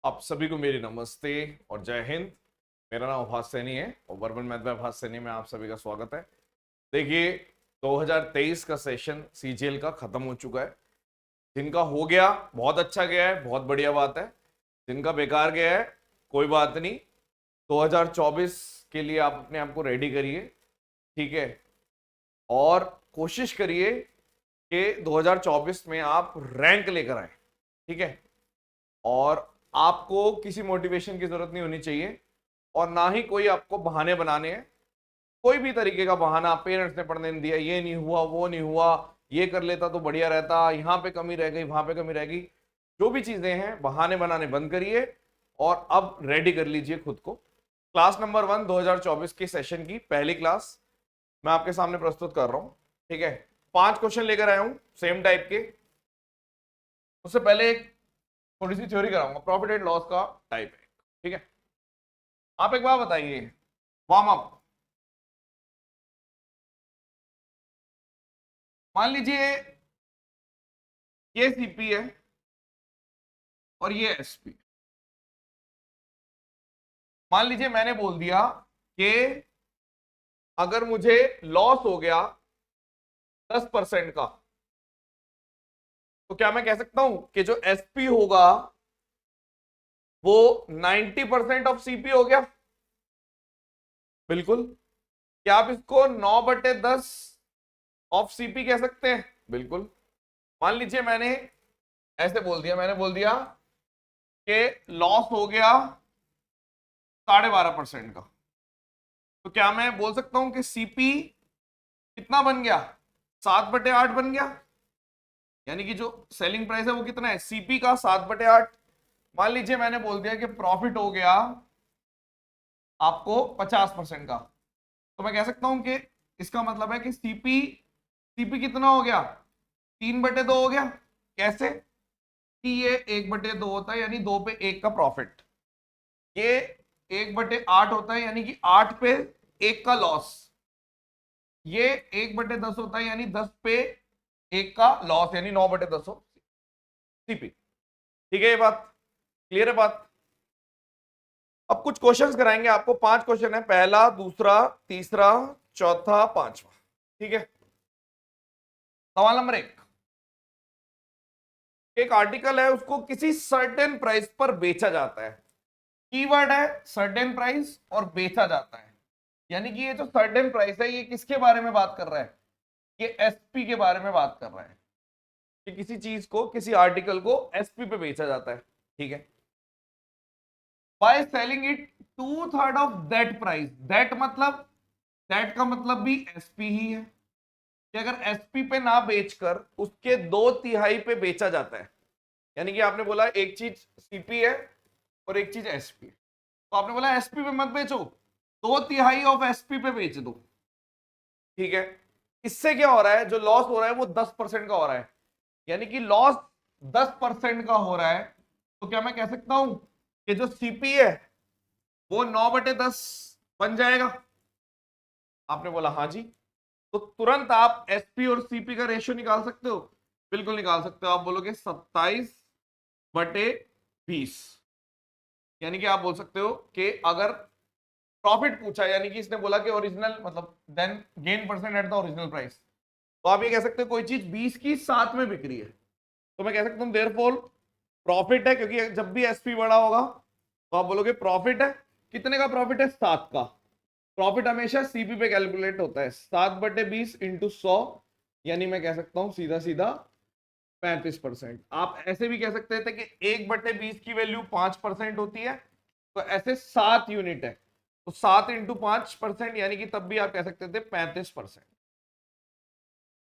आप सभी को मेरी नमस्ते और जय हिंद। मेरा नाम अभास सैनी है और वर्बल मैथ बाय अभास सैनी में आप सभी का स्वागत है। देखिए, 2023 का सेशन सीजीएल का खत्म हो चुका है। जिनका हो गया बहुत अच्छा गया है, बहुत बढ़िया बात है। जिनका बेकार गया है कोई बात नहीं। 2024 के लिए आप अपने आप को रेडी करिए, ठीक है। और कोशिश करिए कि 2024 में आप रैंक लेकर आए, ठीक है। और आपको किसी मोटिवेशन की जरूरत नहीं होनी चाहिए और ना ही कोई आपको बहाने बनाने हैं। कोई भी तरीके का बहाना, पेरेंट्स ने पढ़ने नहीं दिया, ये नहीं हुआ, वो नहीं हुआ, ये कर लेता तो बढ़िया रहता, यहाँ पे कमी रह गई, वहां पे कमी रह गई, जो भी चीजें हैं बहाने बनाने बंद करिए और अब रेडी कर लीजिए खुद को। क्लास नंबर 1 2024 की सेशन की पहली क्लास मैं आपके सामने प्रस्तुत कर रहा हूं, ठीक है। 5 क्वेश्चन लेकर आया हूं सेम टाइप के। उससे पहले एक थोड़ी सी थ्योरी कराऊंगा, प्रॉफिट एंड लॉस का टाइप है, ठीक है। आप एक बात बताइए, वार्म अप। मान लीजिए ये सीपी है और ये एसपी। मान लीजिए मैंने बोल दिया कि अगर मुझे लॉस हो गया 10% का, तो क्या मैं कह सकता हूं कि जो एसपी होगा वो 90% ऑफ सीपी हो गया? बिल्कुल। क्या आप इसको 9/10 ऑफ सीपी कह सकते हैं? बिल्कुल। मान लीजिए मैंने ऐसे बोल दिया, मैंने बोल दिया कि लॉस हो गया 12.5% का, तो क्या मैं बोल सकता हूं कि सीपी कितना बन गया? 7/8 बन गया। यानी कि जो सेलिंग प्राइस है वो कितना है? सीपी का 7/8। मान लीजिए मैंने बोल दिया कि प्रॉफिट हो गया आपको 50% का, तो मैं कह सकता हूं कि इसका मतलब है कि सीपी सीपी कितना हो गया? 3/2 हो गया। कैसे? कि ये 1/2 होता है, यानी 2 पे 1 का प्रॉफिट। ये 1/8 होता है, यानी कि 8 पे 1 का लॉस। ये 1/10 होता है, यानी 10 पे 1 का लॉस, यानी 9/10 सीपी। ठीक है, ये बात क्लियर है बात? अब कुछ क्वेश्चंस कराएंगे आपको। 5 क्वेश्चन है, पहला, दूसरा, तीसरा, चौथा, पांचवा, ठीक है। सवाल नंबर 1। एक आर्टिकल है, उसको किसी सर्टेन प्राइस पर बेचा जाता है। कीवर्ड है सर्टेन प्राइस और बेचा जाता है। यानी कि ये जो सर्टेन प्राइस है ये किसके बारे में बात कर रहा है? ये एसपी के बारे में बात कर रहा है कि किसी चीज को, किसी आर्टिकल को एसपी पे बेचा जाता है, ठीक है। By selling it 2/3 of that price. That मतलब, दैट का मतलब भी एसपी ही है कि अगर एसपी पे ना बेचकर उसके 2/3 पे बेचा जाता है। यानी कि आपने बोला एक चीज सीपी है और एक चीज एसपी है, तो आपने बोला एसपी पे मत बेचो, 2/3 ऑफ एसपी पे बेच दो, ठीक है। इससे क्या हो रहा है? जो लॉस हो रहा है वो 10% का हो रहा है। यानी कि लॉस 10% का हो रहा है, तो क्या मैं कह सकता हूं कि जो सीपी है वो 9/10 बन जाएगा? आपने बोला हाँ जी। तो तुरंत आप एसपी और सीपी का रेशियो निकाल सकते हो? बिल्कुल निकाल सकते हो। आप बोलोगे 27/20। यानी कि आप बोल सकते हो कि अगर प्रॉफिट पूछा, यानी कि इसने बोला कि ओरिजिनल मतलब then gain percent at the original price, तो आप ये कह सकते हो कोई चीज 20 की 7 में बिक रही है, तो मैं कह सकता हूं देयरफॉर प्रॉफिट है, क्योंकि जब भी एसपी बड़ा होगा तो आप बोलोगे प्रॉफिट है। कितने का प्रॉफिट है? 7 का। प्रॉफिट हमेशा सीपी पे कैलकुलेट होता है, 7/20 इंटू 100, यानी मैं कह सकता हूं सीधा सीधा 35%। आप ऐसे भी कह सकते थे कि 1/20 की वैल्यू 5% होती है, तो ऐसे 7 यूनिट है, तो 7 इंटू 5%, यानी कि तब भी आप कह सकते थे 35%।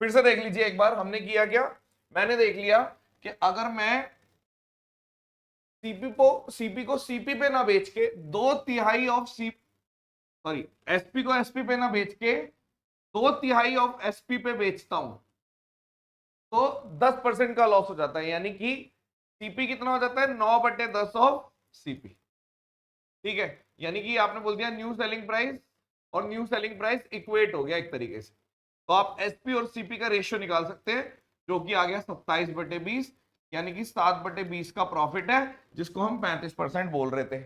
फिर से देख लीजिए एक बार, हमने किया क्या? मैंने देख लिया कि अगर मैं सीपी को सीपी पे ना बेच के 2/3 ऑफ सी सॉरी एसपी को एसपी पे ना बेच के 2/3 ऑफ एसपी पे बेचता हूं, तो 10% का लॉस हो जाता है। यानी कि सीपी कितना हो जाता है? 9/10 ऑफ सीपी, ठीक है। यानी कि आपने बोल दिया न्यू सेलिंग प्राइस और न्यू सेलिंग प्राइस इक्वेट हो गया एक तरीके से। तो आप एसपी और सीपी का रेशियो निकाल सकते हैं, जो कि आ गया 27/20। यानी कि 7/20 का प्रॉफिट है, जिसको हम 35% बोल रहे थे।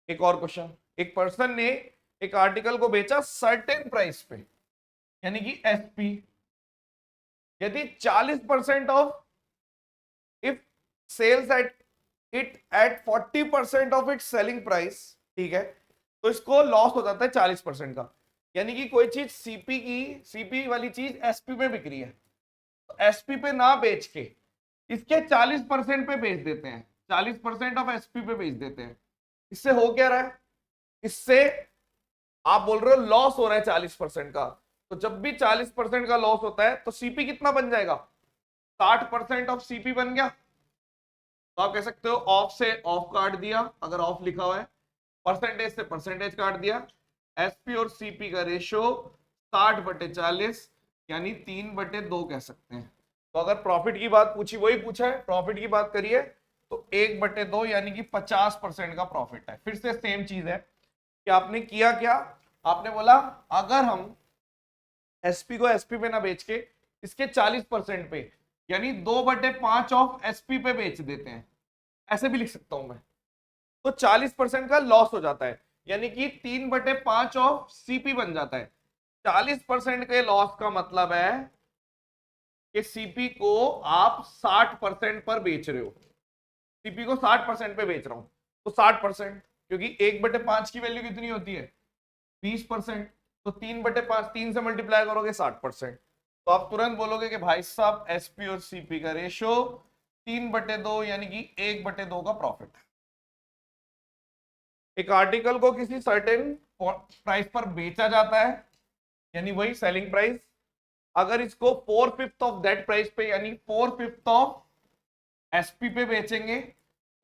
एक और क्वेश्चन, एक पर्सन ने एक आर्टिकल को बेचा सर्टेन प्राइस पे, यानी कि एसपी, यदि 40% off if sells at it at 40% off its selling price, ठीक है, तो इसको लॉस हो जाता है 40% का। यानी कि कोई चीज सीपी वाली चीज एसपी पे बिक रही है, तो एसपी पे ना बेच के इसके 40% पे बेच देते हैं, 40% ऑफ एसपी पे बेच देते हैं। इससे हो क्या रहा है, इससे आप बोल रहे हो लॉस हो रहा है 40% का, तो जब भी 40% का लॉस होता है तो सीपी कितना बन जाएगा, 60% ऑफ सीपी बन गया। तो आप कह सकते हो ऑफ से ऑफ काट दिया, अगर ऑफ लिखा हुआ है, परसेंटेज से परसेंटेज काट दिया, एसपी और सीपी का रेशो 60/40, यानी 3/2 कह सकते हैं। तो अगर प्रॉफिट की बात पूछी, वही पूछा है, प्रॉफिट की बात करिए, तो 1/2 यानी कि 50% का प्रॉफिट है। फिर से सेम चीज है कि आपने किया क्या, आपने बोला अगर हम एसपी को एसपी पे ना बेच के इसके 40% पे, यानी 2/5 ऑफ एसपी पे बेच देते हैं, ऐसे भी लिख सकता हूं मैं, तो 40% का लॉस हो जाता है, यानी कि 3/5 ऑफ सीपी बन जाता है। 40% के लॉस का मतलब है कि सीपी को आप 60% पर बेच रहे हो, सीपी को 60% पे बेच रहा हूं, तो 60%, क्योंकि 1/5 की वैल्यू कितनी होती है, 20%, तो 3/5, 3 से मल्टीप्लाई करोगे 60%। तो आप तुरंत बोलोगे कि भाई साहब एसपी और सीपी का रेशो 3/2 यानी कि 1/2 का प्रॉफिट है। एक आर्टिकल को किसी सर्टेन प्राइस पर बेचा जाता है, यानी वही सेलिंग प्राइस, अगर इसको 4/5 ऑफ दैट प्राइस पे, यानी 4/5 ऑफ एसपी पे बेचेंगे,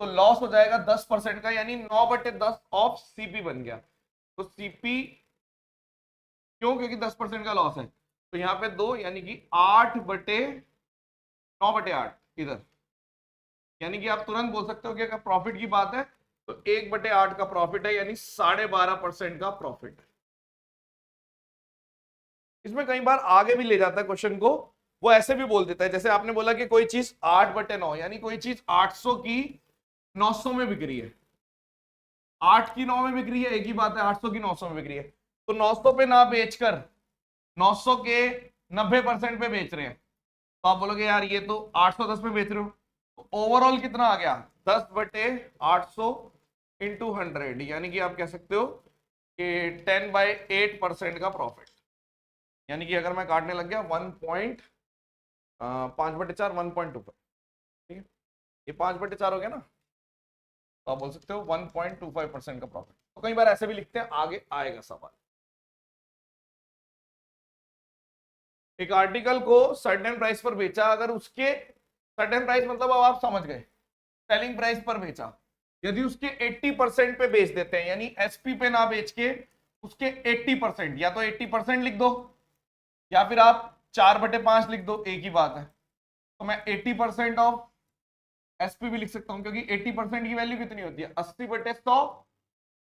तो लॉस हो जाएगा 10% का, यानी 9/10 ऑफ सीपी बन गया। तो सीपी क्यों, क्योंकि 10% का लॉस है, तो यहां पे 2 यानी कि 8/9/8 इधर, यानी कि आप तुरंत बोल सकते हो कि अगर प्रॉफिट की बात है तो 1/8 का प्रॉफिट है, यानी 12.5% का प्रॉफिट। इसमें कई बार आगे भी ले जाता है क्वेश्चन को, वो ऐसे भी बोल देता है, जैसे आपने बोला कि कोई चीज 8/9, यानी कोई चीज 800 की 900 में बिक रही है, 8 की 9 में बिक रही है, एक ही बात है, 800 की 900 में बिक रही है, तो 900 पे ना बेचकर 900 के 90% पे बेच रहे हैं, तो आप बोलोगे यार ये तो 810 पे बेच रहे हो, तो ओवरऑल कितना आ गया, 10/800 इंटू 100, यानी कि आप कह सकते हो कि 10/8% का प्रॉफिट। यानी कि अगर मैं काटने लग गया 5/4, 1.25, ठीक है, ये 5/4 हो गया ना, तो आप बोल सकते हो 1.25% का प्रॉफिट। तो कई बार ऐसे भी लिखते हैं, आगे आएगा सवाल। एक आर्टिकल को सर्टेन प्राइस पर बेचा, अगर उसके सर्टेन प्राइस मतलब अब आप समझ गए, सेलिंग प्राइस पर बेचा, यदि उसके 80% पे बेच देते हैं, यानी एसपी पे ना बेच के उसके 80%, या तो 80% लिख दो या फिर आप 4/5 लिख दो, एक ही बात है। तो मैं 80% ऑफ एसपी भी लिख सकता हूं, क्योंकि 80% की वैल्यू कितनी होती है, 80/100,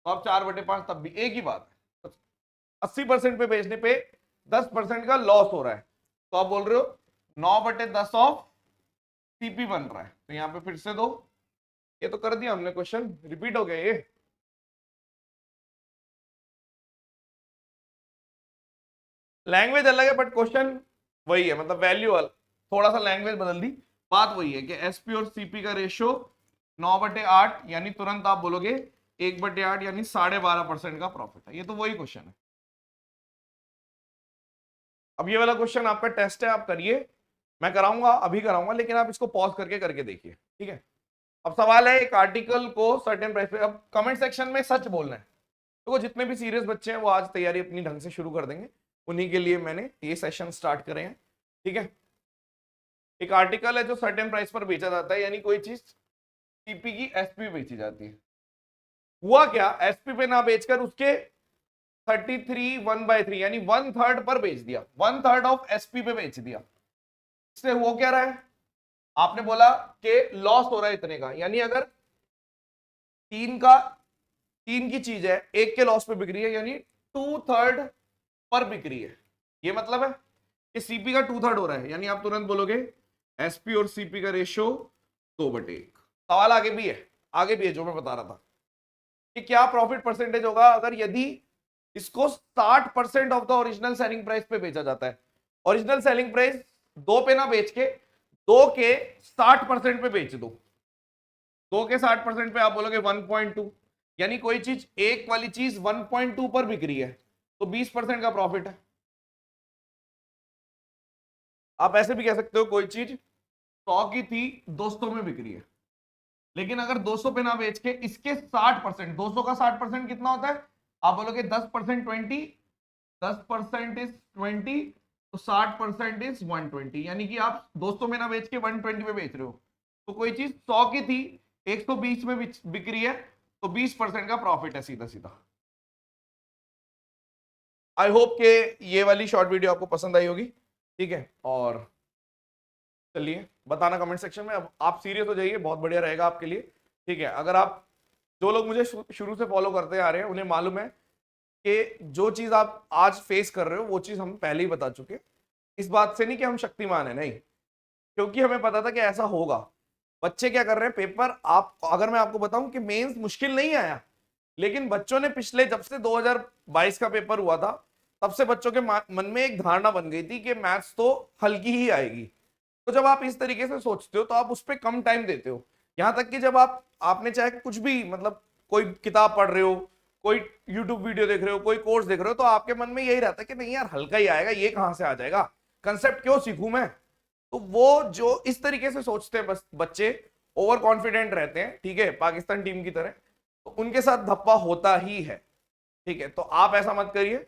तो आप 4/5 तब भी एक ही बात है। 80% पे बेचने पे 10% का लॉस हो रहा है, तो आप बोल रहे हो 9/10 ऑफ सीपी बन रहा है, तो यहां पे फिर से दो, ये तो कर दिया हमने, क्वेश्चन रिपीट हो गया ये। लैंग्वेज अलग है बट क्वेश्चन वही है, मतलब वैल्यू थोड़ा सा लैंग्वेज बदल दी, बात वही है कि एसपी और सीपी का रेशियो 9/8, यानी तुरंत आप बोलोगे 1/8, यानी 12.5% का प्रॉफिट है। ये तो वही क्वेश्चन है। अब ये वाला क्वेश्चन आपका टेस्ट है, आप करिए, मैं कराऊंगा, अभी कराऊंगा, लेकिन आप इसको पॉज करके करके देखिए, ठीक है। अब सवाल है, एक आर्टिकल को सर्टेन प्राइस पे, अब कमेंट सेक्शन में सच बोलना है, तो वो जितने भी सीरियस बच्चे हैं वो आज तैयारी अपनी ढंग से शुरू कर देंगे, उन्हीं के लिए मैंने ये सेशन स्टार्ट करे हैं, ठीक है। एक आर्टिकल है जो सर्टेन प्राइस पर बेचा जाता है, यानी कोई चीज सीपी की एसपी बेची जाती है। हुआ क्या, एसपी पे ना बेचकर उसके 33 1/3 यानी 1/3 पर बेच दिया, 1/3 ऑफ एसपी पे बेच दिया। इससे हो क्या रहा है, आपने बोला कि लॉस हो रहा है इतने का, यानी अगर तीन की चीज है, एक के लॉस पे बिक रही है, यानी 2/3 पर बिक रही है, ये मतलब है कि सीपी का 2/3 हो रहा है, यानी आप तुरंत बोलोगे एसपी और सीपी का रेशियो 2/1। सवाल आगे भी है जो मैं बता रहा था कि क्या प्रॉफिट परसेंटेज होगा अगर यदि इसको 60% of the original selling price पे बेचा जाता है। ओरिजिनल सेलिंग प्राइस 2 पे ना बेच के 2 के 60% पे बेच दो। 2 के 60% पे आप बोलोगे 1.2, यानी कोई चीज एक वाली चीज 1.2 पर बिक रही है तो 20% का प्रॉफिट है। आप ऐसे भी कह सकते हो कोई चीज 100 की थी 200 में बिक रही है, लेकिन अगर 200 पे ना बेच के इसके 60%, 200 का 60% कितना होता है? आप बोलोगे 10% 20, 10% इज 20, तो 60% इज 120, यानी कि आप 200 में ना बेच के 120 में बेच रहे हो। तो कोई चीज 100 की थी 120 में बिक रही है तो 20% का प्रॉफिट है सीधा सीधा। आई होप के ये वाली शॉर्ट वीडियो आपको पसंद आई होगी। ठीक है, और चलिए बताना कमेंट सेक्शन में। अब आप सीरियस हो जाइए, बहुत बढ़िया रहेगा आपके लिए। ठीक है, अगर आप, जो लोग मुझे शुरू से फॉलो करते आ रहे हैं उन्हें मालूम है कि जो चीज आप आज फेस कर रहे हो वो चीज हम पहले ही बता चुके। इस बात से नहीं कि हम शक्तिमान है, नहीं, क्योंकि हमें पता था कि ऐसा होगा। बच्चे क्या कर रहे हैं, पेपर, आप अगर मैं आपको बताऊं कि मेंस मुश्किल नहीं आया, लेकिन बच्चों ने पिछले, जब से 2022 का पेपर हुआ था तब से बच्चों के मन में एक धारणा बन गई थी कि मैथ्स तो हल्की ही आएगी। तो जब आप इस तरीके से सोचते हो तो आप उस पर कम टाइम देते हो। यहां तक कि जब आपने चाहे कुछ भी, मतलब कोई किताब पढ़ रहे हो, कोई यूट्यूब वीडियो देख रहे हो, कोई कोर्स देख रहे हो, तो आपके मन में यही रहता है कि नहीं यार हल्का ही आएगा, ये कहां से आ जाएगा, कंसेप्ट क्यों सीखूं मैं। तो वो जो इस तरीके से सोचते हैं बस बच्चे, ओवर कॉन्फिडेंट रहते हैं, ठीक है, पाकिस्तान टीम की तरह, तो उनके साथ धप्पा होता ही है। ठीक है, तो आप ऐसा मत करिए।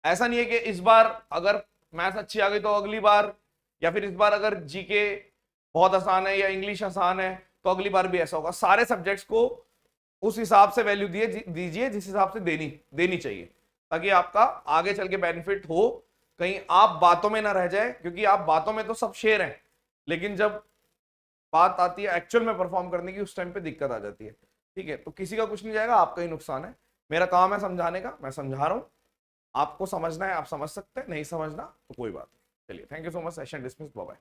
ऐसा नहीं है कि इस बार अगर मैथ्स अच्छी आ गई तो अगली बार, या फिर इस बार अगर जीके बहुत आसान है या इंग्लिश आसान है तो अगली बार भी ऐसा होगा। सारे सब्जेक्ट्स को उस हिसाब से वैल्यू दीजिए जिस हिसाब से देनी देनी चाहिए, ताकि आपका आगे चल के बेनिफिट हो। कहीं आप बातों में ना रह जाए, क्योंकि आप बातों में तो सब शेर हैं, लेकिन जब बात आती है एक्चुअल में परफॉर्म करने की, उस टाइम पे दिक्कत आ जाती है। ठीक है, तो किसी का कुछ नहीं जाएगा, आपका ही नुकसान है। मेरा काम है समझाने का, मैं समझा रहा हूं, आपको समझना है आप समझ सकते हैं, नहीं समझना तो कोई बात नहीं। चलिए, thank you so much, session dismiss, bye bye.